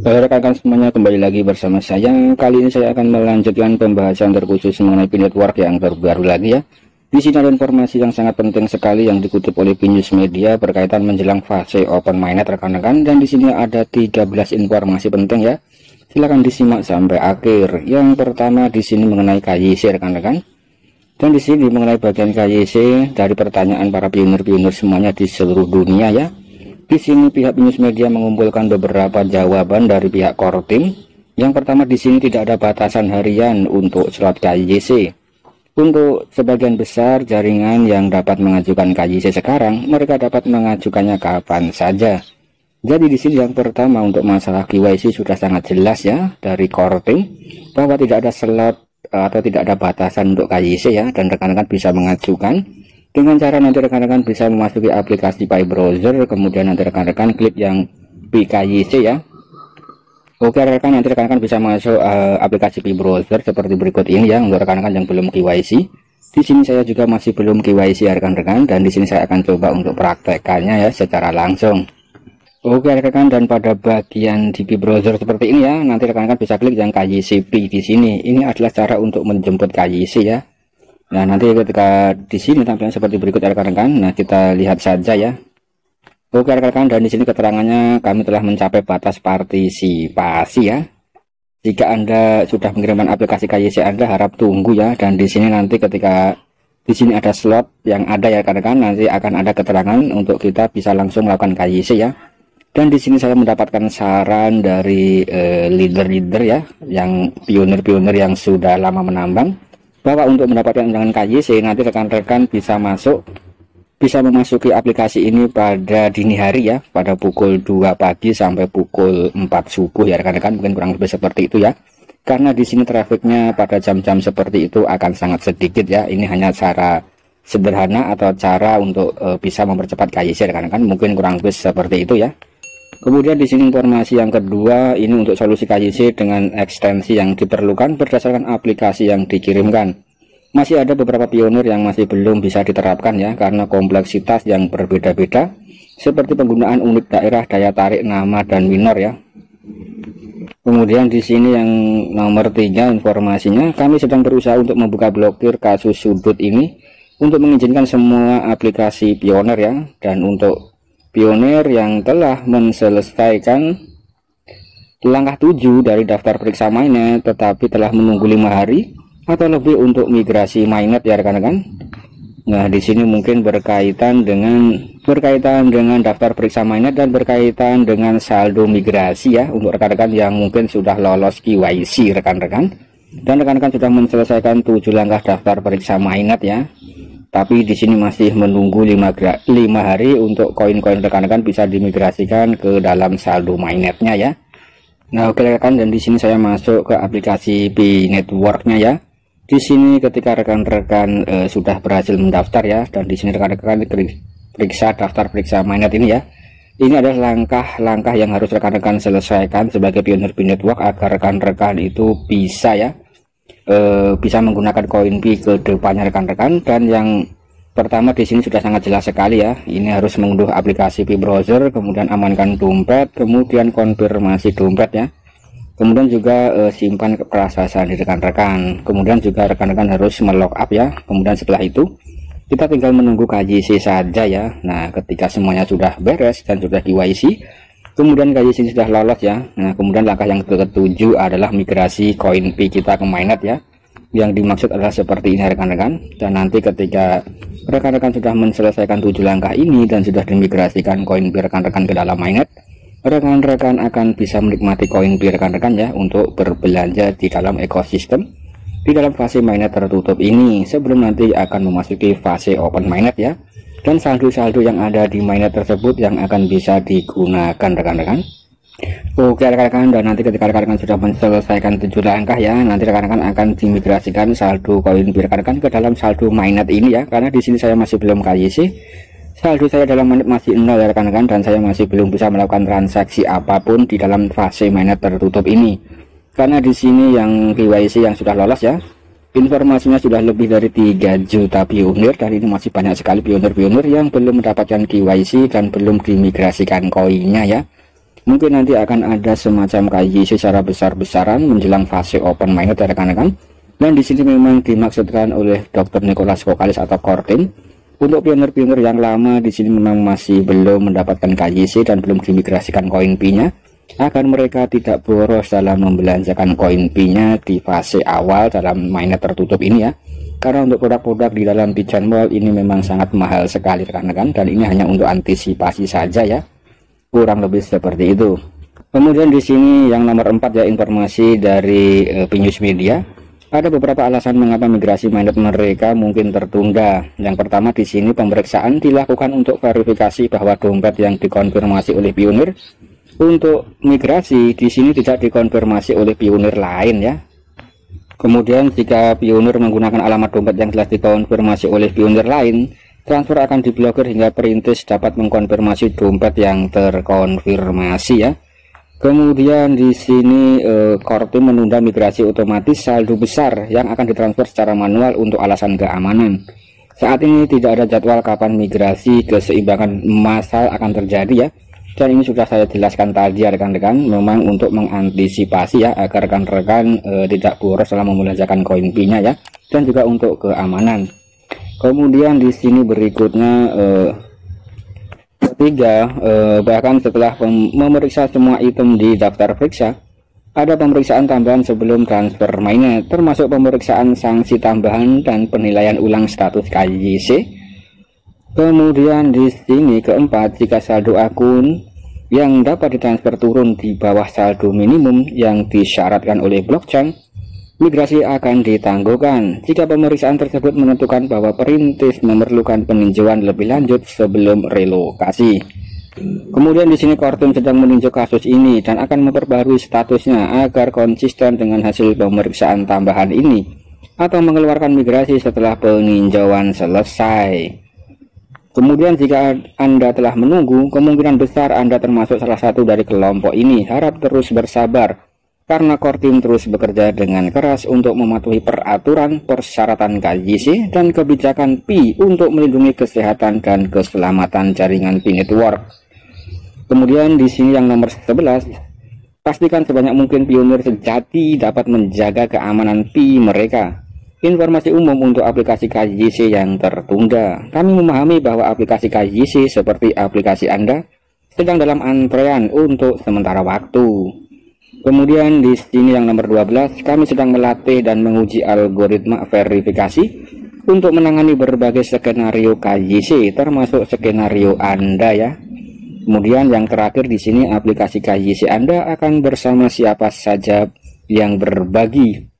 Halo rekan-rekan semuanya, kembali lagi bersama saya. Kali ini saya akan melanjutkan pembahasan terkhusus mengenai P-Network yang terbaru lagi ya. Di sini ada informasi yang sangat penting sekali yang dikutip oleh P-News Media berkaitan menjelang fase open mainnet rekan-rekan, dan di sini ada 13 informasi penting ya. Silahkan disimak sampai akhir. Yang pertama di sini mengenai KYC rekan-rekan. Dan di sini mengenai bagian KYC dari pertanyaan para pionir-pionir semuanya di seluruh dunia ya. Di sini pihak News Media mengumpulkan beberapa jawaban dari pihak core team. Yang pertama di sini tidak ada batasan harian untuk slot KYC. Untuk sebagian besar jaringan yang dapat mengajukan KYC sekarang, mereka dapat mengajukannya kapan saja. Jadi di sini yang pertama untuk masalah KYC sudah sangat jelas ya dari core team bahwa tidak ada slot atau tidak ada batasan untuk KYC ya, dan rekan-rekan bisa mengajukan dengan cara nanti rekan-rekan bisa memasuki aplikasi Pi Browser, kemudian nanti rekan-rekan klik yang PKYC ya. Oke rekan, nanti rekan-rekan bisa masuk aplikasi Pi Browser seperti berikut ini ya untuk rekan-rekan yang belum KYC. Di sini saya juga masih belum KYC ya rekan-rekan, dan di sini saya akan coba untuk praktekannya ya secara langsung. Oke rekan-rekan, dan pada bagian di Pi Browser seperti ini ya, nanti rekan-rekan bisa klik yang KYC Pi di sini. Ini adalah cara untuk menjemput KYC ya. Nah nanti ketika di sini tampilan seperti berikut ya rekan-rekan. Nah kita lihat saja ya. Oke rekan-rekan, dan di sini keterangannya kami telah mencapai batas partisipasi ya. Jika Anda sudah mengirimkan aplikasi KYC Anda, harap tunggu ya. Dan di sini nanti ketika di sini ada slot yang ada ya rekan-rekan, nanti akan ada keterangan untuk kita bisa langsung melakukan KYC ya. Dan di sini saya mendapatkan saran dari leader-leader ya, yang pionir-pionir yang sudah lama menambang, bahwa untuk mendapatkan undangan KYC nanti rekan-rekan bisa memasuki aplikasi ini pada dini hari ya, pada pukul 2 pagi sampai pukul 4 subuh ya rekan-rekan, mungkin kurang lebih seperti itu ya. Karena di sini trafiknya pada jam-jam seperti itu akan sangat sedikit ya. Ini hanya cara sederhana atau cara untuk bisa mempercepat KYC rekan-rekan, mungkin kurang lebih seperti itu ya. Kemudian di sini informasi yang kedua, ini untuk solusi KYC dengan ekstensi yang diperlukan berdasarkan aplikasi yang dikirimkan. Masih ada beberapa pionir yang masih belum bisa diterapkan ya, karena kompleksitas yang berbeda-beda, seperti penggunaan unit daerah, daya tarik, nama, dan minor ya. Kemudian di sini yang nomor 3 informasinya, kami sedang berusaha untuk membuka blokir kasus sudut ini untuk mengizinkan semua aplikasi pionir ya, dan untuk pionir yang telah menyelesaikan langkah 7 dari daftar periksa mainnet tetapi telah menunggu 5 hari atau lebih untuk migrasi mainnet ya rekan-rekan. Nah di sini mungkin berkaitan dengan daftar periksa mainnet dan berkaitan dengan saldo migrasi ya, untuk rekan-rekan yang mungkin sudah lolos KYC rekan-rekan, dan rekan-rekan sudah menyelesaikan 7 langkah daftar periksa mainnet ya. Tapi di sini masih menunggu 5 hari untuk koin-koin rekan-rekan bisa dimigrasikan ke dalam saldo mainnetnya ya. Nah oke rekan, dan di sini saya masuk ke aplikasi P-Networknya ya. Di sini ketika rekan-rekan sudah berhasil mendaftar ya, dan di sini rekan-rekan periksa daftar periksa mainnet ini ya. Ini adalah langkah-langkah yang harus rekan-rekan selesaikan sebagai pionir P-Network agar rekan-rekan itu bisa ya, bisa menggunakan koin Pi ke depannya rekan-rekan. Dan yang pertama di sini sudah sangat jelas sekali ya, ini harus mengunduh aplikasi Pi Browser, kemudian amankan dompet, kemudian konfirmasi dompet ya, kemudian juga simpan keprasaan di rekan-rekan, kemudian juga rekan-rekan harus melogin ya. Kemudian setelah itu kita tinggal menunggu KYC saja ya. Nah ketika semuanya sudah beres dan sudah KYC, kemudian KYC sudah lolos ya. Nah kemudian langkah yang ketujuh adalah migrasi koin Pi kita ke mainnet ya. Yang dimaksud adalah seperti ini rekan-rekan. Dan nanti ketika rekan-rekan sudah menyelesaikan 7 langkah ini dan sudah dimigrasikan koin Pi rekan-rekan ke dalam mainnet, rekan-rekan akan bisa menikmati koin Pi rekan-rekan ya untuk berbelanja di dalam ekosistem di dalam fase mainnet tertutup ini, sebelum nanti akan memasuki fase open mainnet ya. Dan saldo-saldo yang ada di mainnet tersebut yang akan bisa digunakan rekan-rekan. Oke rekan-rekan, dan nanti ketika rekan-rekan sudah menyelesaikan 7 langkah ya, nanti rekan-rekan akan dimigrasikan saldo koin Pi rekan-rekan ke dalam saldo mainnet ini ya. Karena di sini saya masih belum KYC, saldo saya dalam mainnet masih 0 ya rekan-rekan, dan saya masih belum bisa melakukan transaksi apapun di dalam fase mainnet tertutup ini. Karena di sini yang KYC yang sudah lolos ya, informasinya sudah lebih dari 3 juta pionir, dan ini masih banyak sekali pionir-pionir yang belum mendapatkan KYC dan belum dimigrasikan koinnya ya. Mungkin nanti akan ada semacam KYC secara besar-besaran menjelang fase open mainnet ya rekan-rekan. Dan di sini memang dimaksudkan oleh Dr. Nicholas Kokalis atau Kortin untuk pionir-pionir yang lama di sini memang masih belum mendapatkan KYC dan belum dimigrasikan koin Pi-nya, agar mereka tidak boros dalam membelanjakan koin Pi-nya di fase awal dalam mainnet tertutup ini ya. Karena untuk produk-produk di dalam Bijan Mall ini memang sangat mahal sekali rekan-rekan, dan ini hanya untuk antisipasi saja ya. Kurang lebih seperti itu. Kemudian di sini yang nomor 4 ya, informasi dari Pinews Media. Ada beberapa alasan mengapa migrasi mainnet mereka mungkin tertunda. Yang pertama, di sini pemeriksaan dilakukan untuk verifikasi bahwa dompet yang dikonfirmasi oleh pionir untuk migrasi di sini tidak dikonfirmasi oleh pionir lain ya. Kemudian jika pionir menggunakan alamat dompet yang telah dikonfirmasi oleh pionir lain, transfer akan diblokir hingga perintis dapat mengkonfirmasi dompet yang terkonfirmasi ya. Kemudian di sini Kortin menunda migrasi otomatis saldo besar yang akan ditransfer secara manual untuk alasan keamanan. Saat ini tidak ada jadwal kapan migrasi keseimbangan massal akan terjadi ya. Dan ini sudah saya jelaskan tadi ya rekan-rekan, memang untuk mengantisipasi ya agar rekan-rekan tidak boros dalam membelanjakan koin Pi-nya ya, dan juga untuk keamanan. Kemudian di sini berikutnya ketiga, bahkan setelah memeriksa semua item di daftar periksa, ada pemeriksaan tambahan sebelum transfer mainnet, termasuk pemeriksaan sanksi tambahan dan penilaian ulang status KYC. Kemudian di sini keempat, jika saldo akun yang dapat ditransfer turun di bawah saldo minimum yang disyaratkan oleh blockchain, migrasi akan ditangguhkan jika pemeriksaan tersebut menentukan bahwa perintis memerlukan peninjauan lebih lanjut sebelum relokasi. Kemudian di sini Kortin sedang meninjau kasus ini dan akan memperbarui statusnya agar konsisten dengan hasil pemeriksaan tambahan ini atau mengeluarkan migrasi setelah peninjauan selesai. Kemudian jika Anda telah menunggu, kemungkinan besar Anda termasuk salah satu dari kelompok ini. Harap terus bersabar, karena Kortin terus bekerja dengan keras untuk mematuhi peraturan, persyaratan KYC, dan kebijakan Pi untuk melindungi kesehatan dan keselamatan jaringan Pi Network. Kemudian di sini yang nomor 11, pastikan sebanyak mungkin pionir sejati dapat menjaga keamanan Pi mereka. Informasi umum untuk aplikasi KYC yang tertunda. Kami memahami bahwa aplikasi KYC seperti aplikasi Anda sedang dalam antrean untuk sementara waktu. Kemudian di sini yang nomor 12, kami sedang melatih dan menguji algoritma verifikasi untuk menangani berbagai skenario KYC, termasuk skenario Anda ya. Kemudian yang terakhir di sini, aplikasi KYC Anda akan bersama siapa saja yang berbagi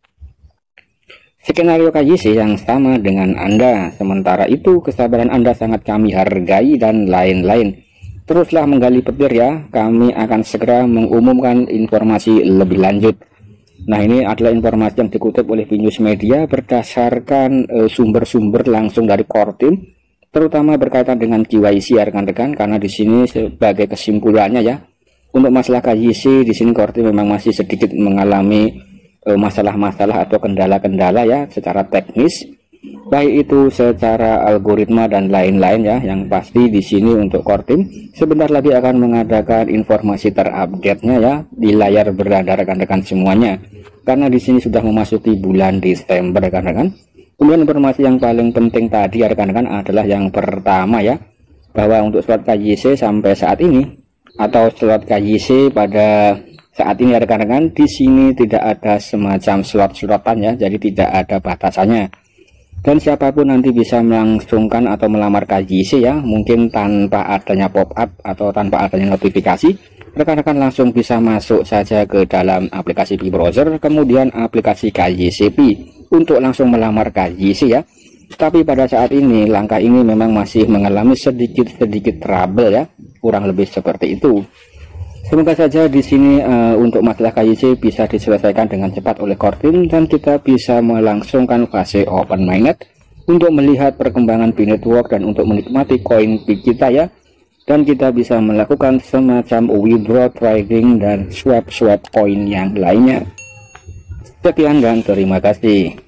skenario KYC yang sama dengan Anda. Sementara itu kesabaran Anda sangat kami hargai dan lain-lain. Teruslah menggali petir ya, kami akan segera mengumumkan informasi lebih lanjut. Nah, ini adalah informasi yang dikutip oleh Pinews Media berdasarkan sumber-sumber langsung dari Kortin, terutama berkaitan dengan KYC ya rekan-rekan, karena di sini sebagai kesimpulannya ya, untuk masalah KYC di sini Kortin memang masih sedikit mengalami masalah-masalah atau kendala-kendala ya secara teknis, baik itu secara algoritma dan lain-lain ya. Yang pasti di sini untuk Kortin sebentar lagi akan mengadakan informasi terupdate-nya ya di layar berada rekan-rekan semuanya, karena di sini sudah memasuki bulan Desember rekan-rekan. Kemudian informasi yang paling penting tadi ya rekan-rekan adalah yang pertama ya, bahwa untuk slot KYC sampai saat ini atau slot KYC pada saat ini rekan-rekan di sini tidak ada semacam slot-slotan ya, jadi tidak ada batasannya. Dan siapapun nanti bisa melangsungkan atau melamar KYC ya, mungkin tanpa adanya pop-up atau tanpa adanya notifikasi. Rekan-rekan langsung bisa masuk saja ke dalam aplikasi Pi Browser, kemudian aplikasi KYC Pi untuk langsung melamar KYC ya. Tapi pada saat ini langkah ini memang masih mengalami sedikit trouble ya, kurang lebih seperti itu. Semoga saja di sini untuk masalah KYC bisa diselesaikan dengan cepat oleh Kortin dan kita bisa melangsungkan fase open mainnet untuk melihat perkembangan Pi Network dan untuk menikmati koin Pi kita ya. Dan kita bisa melakukan semacam withdraw, trading, dan swap koin yang lainnya. Sekian dan terima kasih.